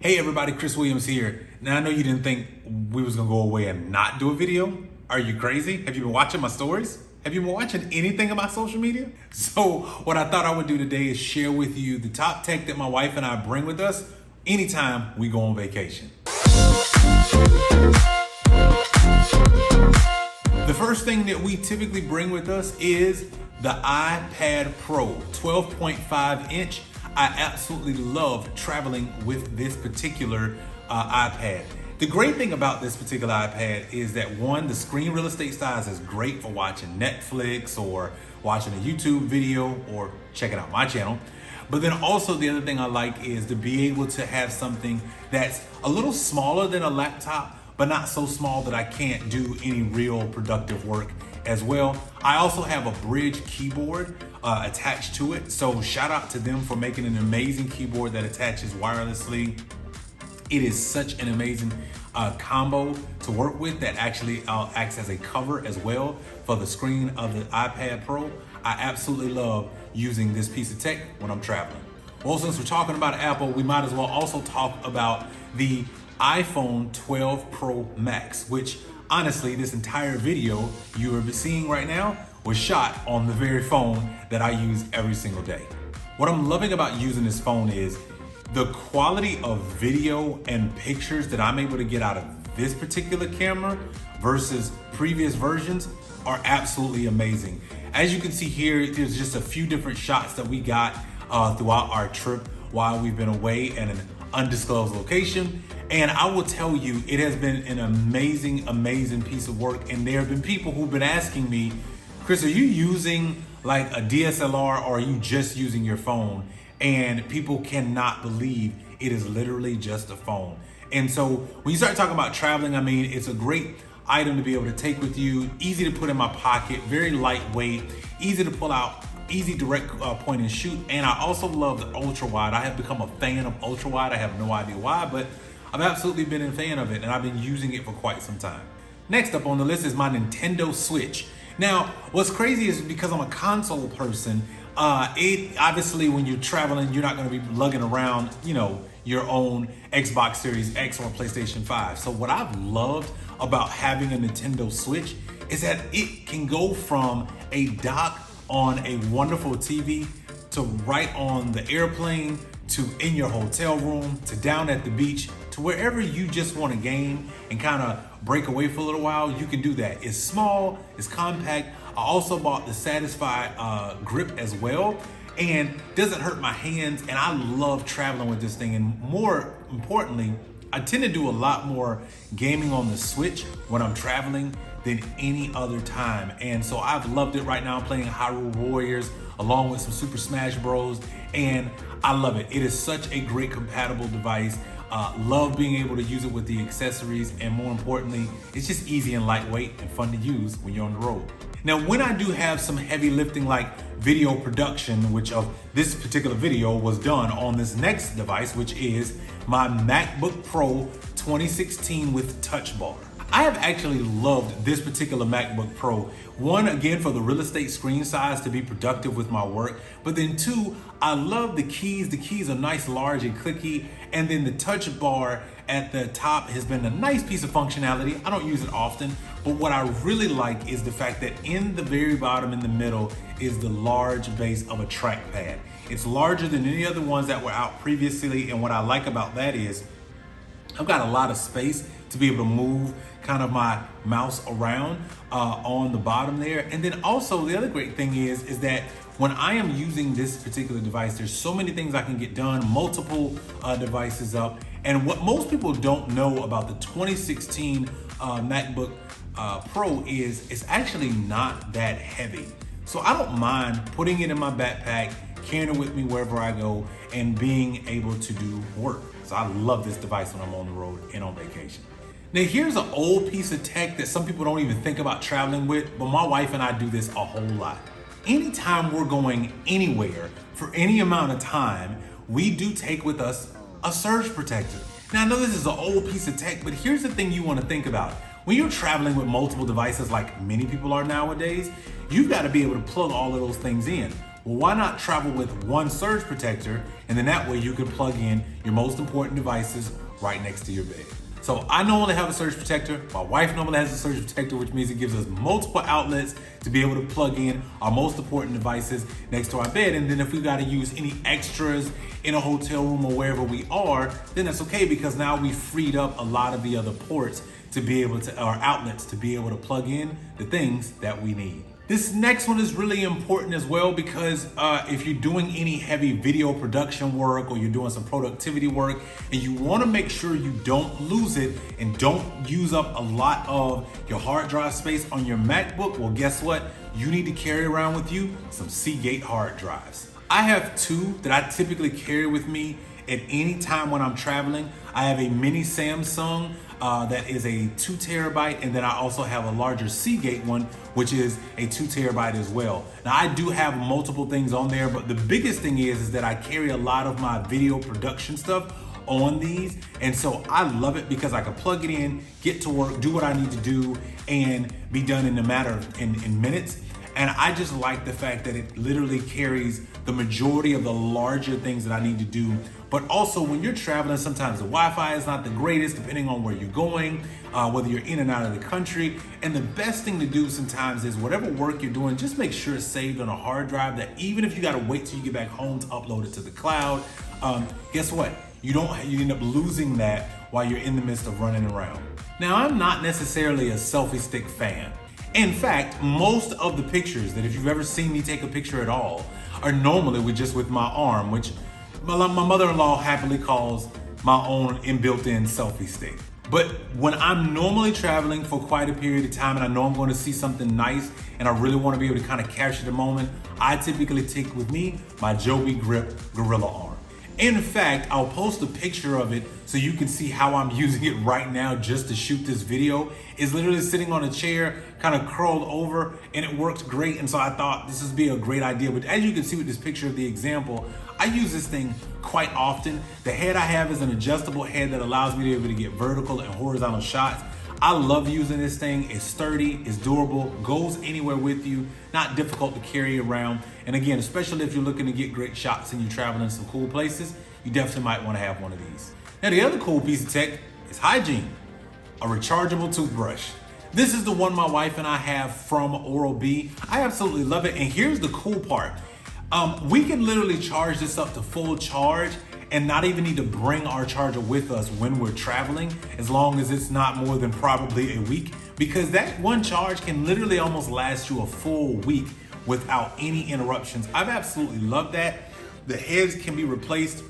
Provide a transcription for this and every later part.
Hey everybody, Chris Williams here. Now I know you didn't think we was gonna go away and not do a video. Are you crazy? Have you been watching my stories? Have you been watching anything about social media? So what I thought I would do today is share with you the top tech that my wife and I bring with us anytime we go on vacation. The first thing that we typically bring with us is the iPad Pro 12.5 inch. I absolutely love traveling with this particular iPad. The great thing about this particular iPad is that one, the screen real estate size is great for watching Netflix or watching a YouTube video or checking out my channel. But then also the other thing I like is to be able to have something that's a little smaller than a laptop, but not so small that I can't do any real productive work as well. I also have a Bridge keyboard attached to it. So shout out to them for making an amazing keyboard that attaches wirelessly. It is such an amazing combo to work with that actually acts as a cover as well for the screen of the iPad Pro. I absolutely love using this piece of tech when I'm traveling. Well, since we're talking about Apple, we might as well also talk about the iPhone 12 Pro Max, which honestly, this entire video you are seeing right now was shot on the very phone that I use every single day. What I'm loving about using this phone is the quality of video and pictures that I'm able to get out of this particular camera versus previous versions are absolutely amazing. As you can see here, there's just a few different shots that we got throughout our trip while we've been away in an undisclosed location. And I will tell you, it has been an amazing piece of work. And there have been people who've been asking me, Chris, are you using like a DSLR or are you just using your phone? And people cannot believe it is literally just a phone. And so when you start talking about traveling, I mean, it's a great item to be able to take with you, easy to put in my pocket, very lightweight, easy to pull out, easy direct point and shoot. And I also love the ultra wide. I have become a fan of ultra wide. I have no idea why, but I've absolutely been a fan of it and I've been using it for quite some time. Next up on the list is my Nintendo Switch. Now, what's crazy is because I'm a console person, it obviously when you're traveling, you're not gonna be lugging around, your own Xbox Series X or PlayStation 5. So what I've loved about having a Nintendo Switch is that it can go from a dock on a wonderful TV to right on the airplane to in your hotel room to down at the beach to wherever you just want to game and kind of break away for a little while. You can do that. It's small, it's compact. I also bought the Satisfy grip as well and doesn't hurt my hands, and I love traveling with this thing. And more importantly, I tend to do a lot more gaming on the Switch when I'm traveling than any other time. And so I've loved it. Right now I'm playing Hyrule Warriors along with some Super Smash Bros. And I love it. It is such a great compatible device. Love being able to use it with the accessories. And more importantly, it's just easy and lightweight and fun to use when you're on the road. Now, when I do have some heavy lifting like video production, which of this particular video was done on this next device, which is my MacBook Pro 2016 with Touch Bar. I have actually loved this particular MacBook Pro. One, again, for the real estate screen size to be productive with my work. But then two, I love the keys. The keys are nice, large, and clicky. And then the touch bar at the top has been a nice piece of functionality. I don't use it often, but what I really like is the fact that in the very bottom in the middle is the large base of a trackpad. It's larger than any other ones that were out previously. And what I like about that is I've got a lot of space to be able to move kind of my mouse around on the bottom there. And then also the other great thing is that when I am using this particular device, there's so many things I can get done, multiple devices up. And what most people don't know about the 2016 MacBook Pro is it's actually not that heavy. So I don't mind putting it in my backpack, carrying it with me wherever I go, and being able to do work. So I love this device when I'm on the road and on vacation. Now here's an old piece of tech that some people don't even think about traveling with, but my wife and I do this a whole lot. Anytime we're going anywhere for any amount of time, we do take with us a surge protector. Now I know this is an old piece of tech, but here's the thing you want to think about. When you're traveling with multiple devices like many people are nowadays, you've got to be able to plug all of those things in. Well, why not travel with one surge protector, and then that way you can plug in your most important devices right next to your bed. So I normally have a surge protector. My wife normally has a surge protector, which means it gives us multiple outlets to be able to plug in our most important devices next to our bed. And then if we gotta use any extras in a hotel room or wherever we are, then that's okay, because now we freed up a lot of the other ports to be able to, or outlets to be able to plug in the things that we need. This next one is really important as well, because if you're doing any heavy video production work or you're doing some productivity work and you want to make sure you don't lose it and don't use up a lot of your hard drive space on your MacBook, well, guess what? You need to carry around with you some Seagate hard drives. I have two that I typically carry with me at any time when I'm traveling. I have a mini Samsung that is a 2 terabyte, and then I also have a larger Seagate one, which is a 2 terabyte as well. Now I do have multiple things on there, but the biggest thing is that I carry a lot of my video production stuff on these, and so I love it because I can plug it in, get to work, do what I need to do, and be done in a matter of in minutes. And I just like the fact that it literally carries the majority of the larger things that I need to do. But also when you're traveling, sometimes the Wi-Fi is not the greatest, depending on where you're going, whether you're in and out of the country. And the best thing to do sometimes is whatever work you're doing, just make sure it's saved on a hard drive, that even if you gotta wait till you get back home to upload it to the cloud, guess what? You end up losing that while you're in the midst of running around. Now, I'm not necessarily a selfie stick fan. In fact, most of the pictures that, if you've ever seen me take a picture at all, are normally with my arm, which my mother-in-law happily calls my own built-in selfie stick. But when I'm normally traveling for quite a period of time and I know I'm going to see something nice and I really want to be able to kind of capture the moment, I typically take with me my Joby Grip Gorilla Arm. In fact, I'll post a picture of it so you can see how I'm using it right now just to shoot this video. It's literally sitting on a chair, kind of curled over, and it works great. And so I thought this would be a great idea. But as you can see with this picture of the example, I use this thing quite often. The head I have is an adjustable head that allows me to be able to get vertical and horizontal shots. I love using this thing. It's sturdy, it's durable, goes anywhere with you, not difficult to carry around. And again, especially if you're looking to get great shots and you're traveling in some cool places, you definitely might want to have one of these. Now, the other cool piece of tech is hygiene, a rechargeable toothbrush. This is the one my wife and I have from Oral-B. I absolutely love it. And here's the cool part. We can literally charge this up to full charge and not even need to bring our charger with us when we're traveling, as long as it's not more than probably a week, because that one charge can literally almost last you a full week without any interruptions. I've absolutely loved that. The heads can be replaced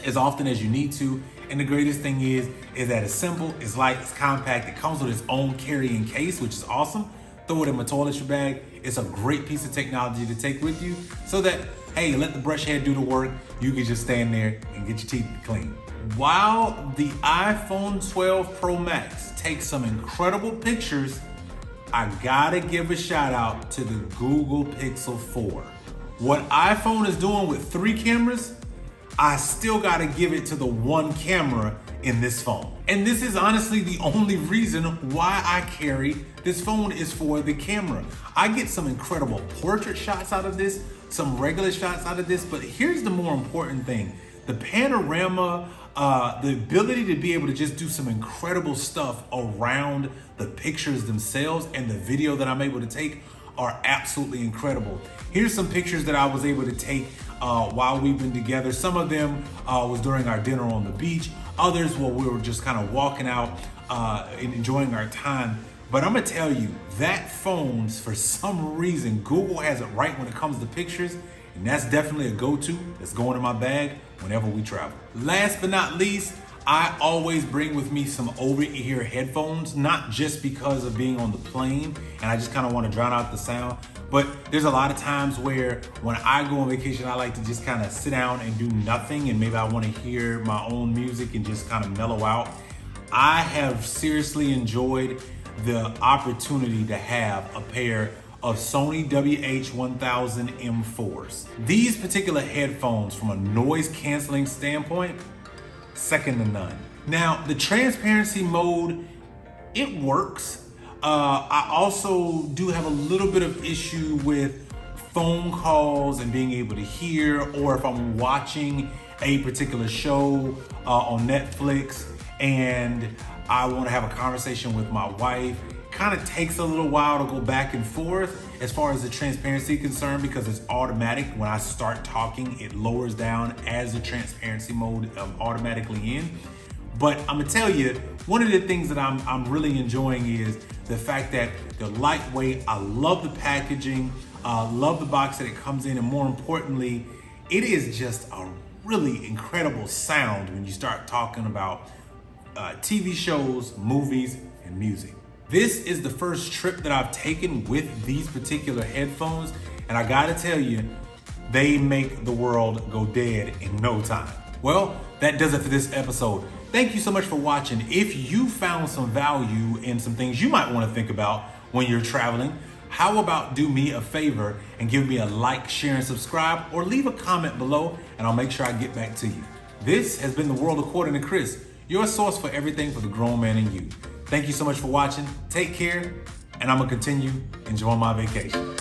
as often as you need to. And the greatest thing is that it's simple, it's light, it's compact, it comes with its own carrying case, which is awesome. Throw it in my toiletry bag. It's a great piece of technology to take with you so that, hey, let the brush head do the work. You can just stand there and get your teeth clean. While the iPhone 12 Pro Max takes some incredible pictures, I gotta give a shout out to the Google Pixel 4. What iPhone is doing with 3 cameras, I still gotta give it to the 1 camera in this phone. And this is honestly the only reason why I carry this phone, is for the camera. I get some incredible portrait shots out of this, some regular shots out of this, but here's the more important thing. The panorama, the ability to be able to just do some incredible stuff around the pictures themselves and the video that I'm able to take are absolutely incredible. Here's some pictures that I was able to take while we've been together. Some of them was during our dinner on the beach. Others, well, we were just kind of walking out and enjoying our time. But I'm gonna tell you, that phone, for some reason, Google has it right when it comes to pictures, and that's definitely a go-to that's going in my bag whenever we travel. Last but not least, I always bring with me some over-ear headphones, not just because of being on the plane and I just kind of want to drown out the sound, but there's a lot of times where when I go on vacation, I like to just kind of sit down and do nothing, and maybe I want to hear my own music and just kind of mellow out. I have seriously enjoyed the opportunity to have a pair of Sony WH-1000XM4s. These particular headphones, from a noise canceling standpoint, second to none. Now, the transparency mode, it works. I also do have a little bit of issue with phone calls and being able to hear, or if I'm watching a particular show on Netflix and I want to have a conversation with my wife. Kind of takes a little while to go back and forth as far as the transparency concerned, because it's automatic. When I start talking, it lowers down as the transparency mode automatically in. But I'm gonna tell you, one of the things that I'm really enjoying is the fact that they're lightweight. I love the packaging, love the box that it comes in, and more importantly, it is just a really incredible sound when you start talking about TV shows, movies, and music. This is the first trip that I've taken with these particular headphones, and I gotta tell you, they make the world go dead in no time. Well, that does it for this episode. Thank you so much for watching. If you found some value in some things you might want to think about when you're traveling, how about do me a favor and give me a like, share, and subscribe, or leave a comment below, and I'll make sure I get back to you. This has been The World According to Chris, your source for everything for the grown man in you. Thank you so much for watching. Take care, and I'm gonna continue enjoying my vacation.